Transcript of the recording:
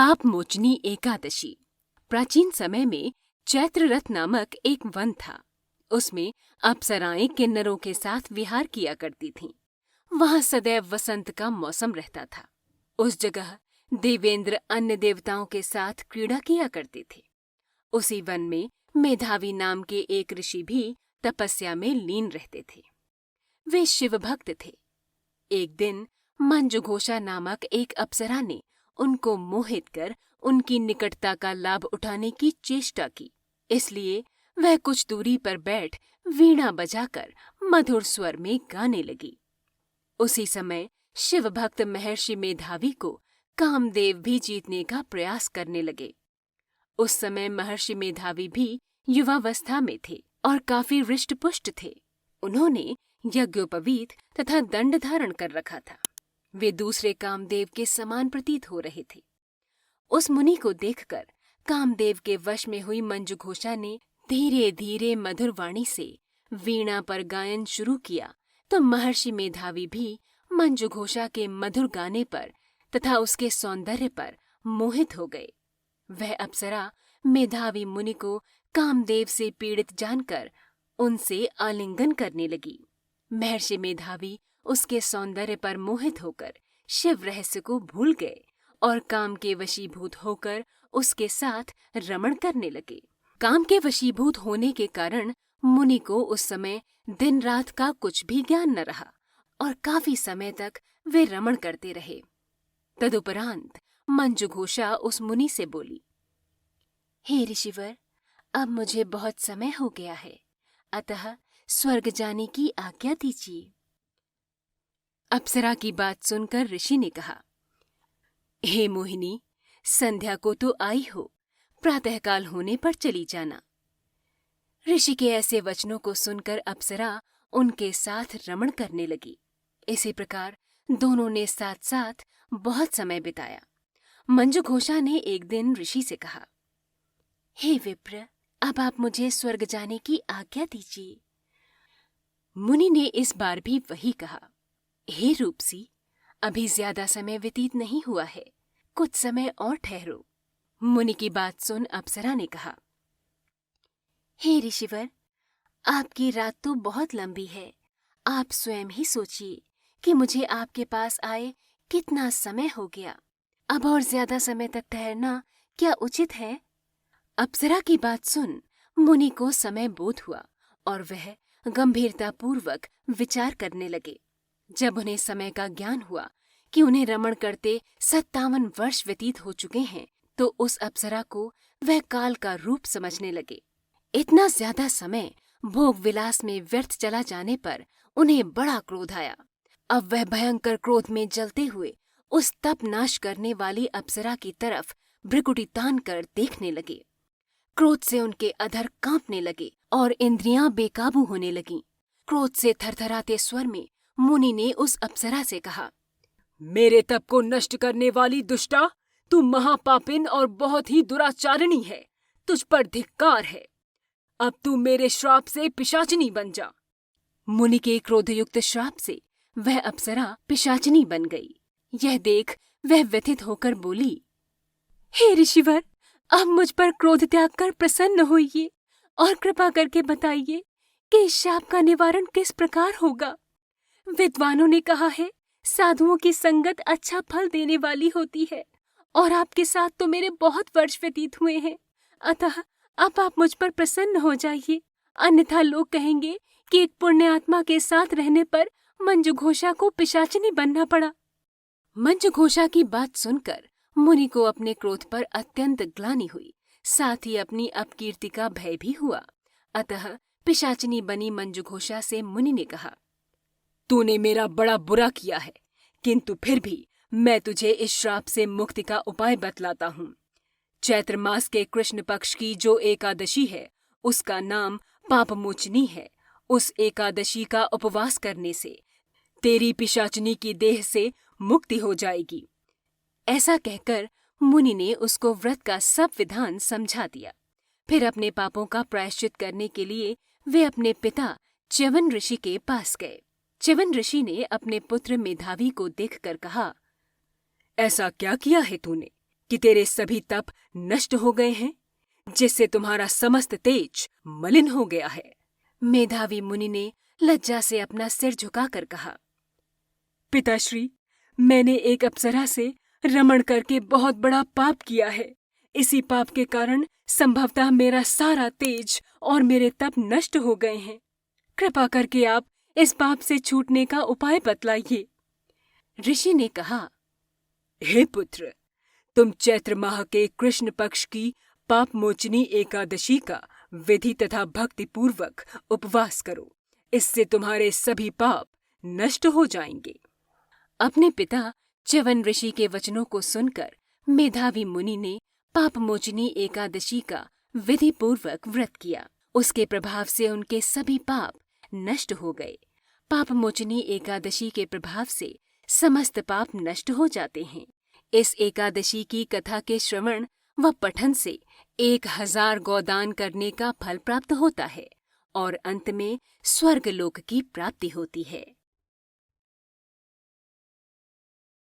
पाप मोचनी एकादशी। प्राचीन समय में चैत्र रथ नामक एक वन था। उसमें अप्सराएं किन्नरों के साथ विहार किया करती थीं। वहां सदैव वसंत का मौसम रहता था। उस जगह देवेंद्र अन्य देवताओं के साथ क्रीड़ा किया करते थे। उसी वन में मेधावी नाम के एक ऋषि भी तपस्या में लीन रहते थे। वे शिव भक्त थे। एक दिन मंजुघोषा नामक एक अप्सरा ने उनको मोहित कर उनकी निकटता का लाभ उठाने की चेष्टा की। इसलिए वह कुछ दूरी पर बैठ वीणा बजाकर मधुर स्वर में गाने लगी। उसी समय शिव भक्त महर्षि मेधावी को कामदेव भी जीतने का प्रयास करने लगे। उस समय महर्षि मेधावी भी युवावस्था में थे और काफी हृष्ट-पुष्ट थे। उन्होंने यज्ञोपवीत तथा दंड धारण कर रखा था। वे दूसरे कामदेव के समान प्रतीत हो रहे थे। उस मुनि को देखकर कामदेव के वश में हुई मंजुघोषा ने धीरे धीरे मधुर वाणी से वीणा पर गायन शुरू किया तो महर्षि मेधावी भी मंजुघोषा के मधुर गाने पर तथा उसके सौंदर्य पर मोहित हो गए। वह अप्सरा मेधावी मुनि को कामदेव से पीड़ित जानकर उनसे आलिंगन करने लगी। महर्षि मेधावी उसके सौंदर्य पर मोहित होकर शिव रहस्य को भूल गए और काम के वशीभूत होकर उसके साथ रमण करने लगे। काम के वशीभूत होने के कारण मुनि को उस समय दिन रात का कुछ भी ज्ञान न रहा और काफी समय तक वे रमण करते रहे। तदुपरांत मंजुघोषा उस मुनि से बोली, हे ऋषिवर, अब मुझे बहुत समय हो गया है, अतः स्वर्ग जाने की आज्ञा दीजिए। अप्सरा की बात सुनकर ऋषि ने कहा, हे मोहिनी, संध्या को तो आई हो, प्रातःकाल होने पर चली जाना। ऋषि के ऐसे वचनों को सुनकर अप्सरा उनके साथ रमण करने लगी। इसी प्रकार दोनों ने साथ साथ बहुत समय बिताया। मंजुघोषा ने एक दिन ऋषि से कहा, हे विप्र, अब आप मुझे स्वर्ग जाने की आज्ञा दीजिए। मुनि ने इस बार भी वही कहा, हे रूपसी, अभी ज्यादा समय व्यतीत नहीं हुआ है, कुछ समय और ठहरो। मुनि की बात सुन अप्सरा ने कहा, हे ऋषिवर, आपकी रात तो बहुत लंबी है। आप स्वयं ही सोचिए कि मुझे आपके पास आए कितना समय हो गया। अब और ज्यादा समय तक ठहरना क्या उचित है? अप्सरा की बात सुन मुनि को समय बोध हुआ और वह गंभीरतापूर्वक विचार करने लगे। जब उन्हें समय का ज्ञान हुआ कि उन्हें रमण करते 57 वर्ष व्यतीत हो चुके हैं, तो उस अप्सरा को वह काल का रूप समझने लगे। इतना ज्यादा समय भोग विलास में व्यर्थ चला जाने पर उन्हें बड़ा क्रोध आया। अब वह भयंकर क्रोध में जलते हुए उस तप नाश करने वाली अप्सरा की तरफ भ्रिकुटी तान कर देखने लगे। क्रोध से उनके अधर कांपने लगे और इंद्रियां बेकाबू होने लगीं। क्रोध से थरथराते स्वर में मुनि ने उस अप्सरा से कहा, मेरे तप को नष्ट करने वाली दुष्टा, तू महापापिन और बहुत ही दुराचारिणी है। तुझ पर धिक्कार है। अब तू मेरे श्राप से पिशाचिनी बन जा। मुनि के क्रोधयुक्त श्राप से वह अप्सरा पिशाचिनी बन गई। यह देख वह व्यथित होकर बोली, हे ऋषिवर, अब मुझ पर क्रोध त्याग कर प्रसन्न होइए और कृपा करके बताइए कि इस शाप का निवारण किस प्रकार होगा। विद्वानों ने कहा है, साधुओं की संगत अच्छा फल देने वाली होती है और आपके साथ तो मेरे बहुत वर्ष व्यतीत हुए हैं, अतः अब आप मुझ पर प्रसन्न हो जाइए, अन्यथा लोग कहेंगे कि एक पुण्य आत्मा के साथ रहने पर मंजुघोषा को पिशाचिनी बनना पड़ा। मंजुघोषा की बात सुनकर मुनि को अपने क्रोध पर अत्यंत ग्लानि हुई, साथ ही अपनी अपकीर्ति का भय भी हुआ। अतः पिशाचिनी बनी मंजुघोषा से मुनि ने कहा, तूने मेरा बड़ा बुरा किया है, किंतु फिर भी मैं तुझे इस श्राप से मुक्ति का उपाय बतलाता हूँ। चैत्र मास के कृष्ण पक्ष की जो एकादशी है, उसका नाम पापमोचनी है। उस एकादशी का उपवास करने से तेरी पिशाचिनी की देह से मुक्ति हो जाएगी। ऐसा कहकर मुनि ने उसको व्रत का सब विधान समझा दिया। फिर अपने पापों का प्रायश्चित करने के लिए वे अपने पिता च्यवन ऋषि के पास गए। च्यवन ऋषि ने अपने पुत्र मेधावी को देखकर कहा, ऐसा क्या किया है तूने कि तेरे सभी तप नष्ट हो गए हैं, जिससे तुम्हारा समस्त तेज मलिन हो गया है। मेधावी मुनि ने लज्जा से अपना सिर झुकाकर कहा, पिताश्री, मैंने एक अप्सरा से रमण करके बहुत बड़ा पाप किया है। इसी पाप के कारण संभवतः मेरा सारा तेज और मेरे तप नष्ट हो गए हैं। कृपा करके आप इस पाप से छूटने का उपाय बतलाइए। ऋषि ने कहा, हे पुत्र, तुम चैत्र माह के कृष्ण पक्ष की पाप मोचनी एकादशी का विधि तथा भक्ति पूर्वक उपवास करो। इससे तुम्हारे सभी पाप नष्ट हो जाएंगे। अपने पिता च्यवन ऋषि के वचनों को सुनकर मेधावी मुनि ने पाप मोचनी एकादशी का विधि पूर्वक व्रत किया। उसके प्रभाव से उनके सभी पाप नष्ट हो गए। पाप मोचनी एकादशी के प्रभाव से समस्त पाप नष्ट हो जाते हैं। इस एकादशी की कथा के श्रवण व पठन से 1000 गोदान करने का फल प्राप्त होता है और अंत में स्वर्ग लोक की प्राप्ति होती है।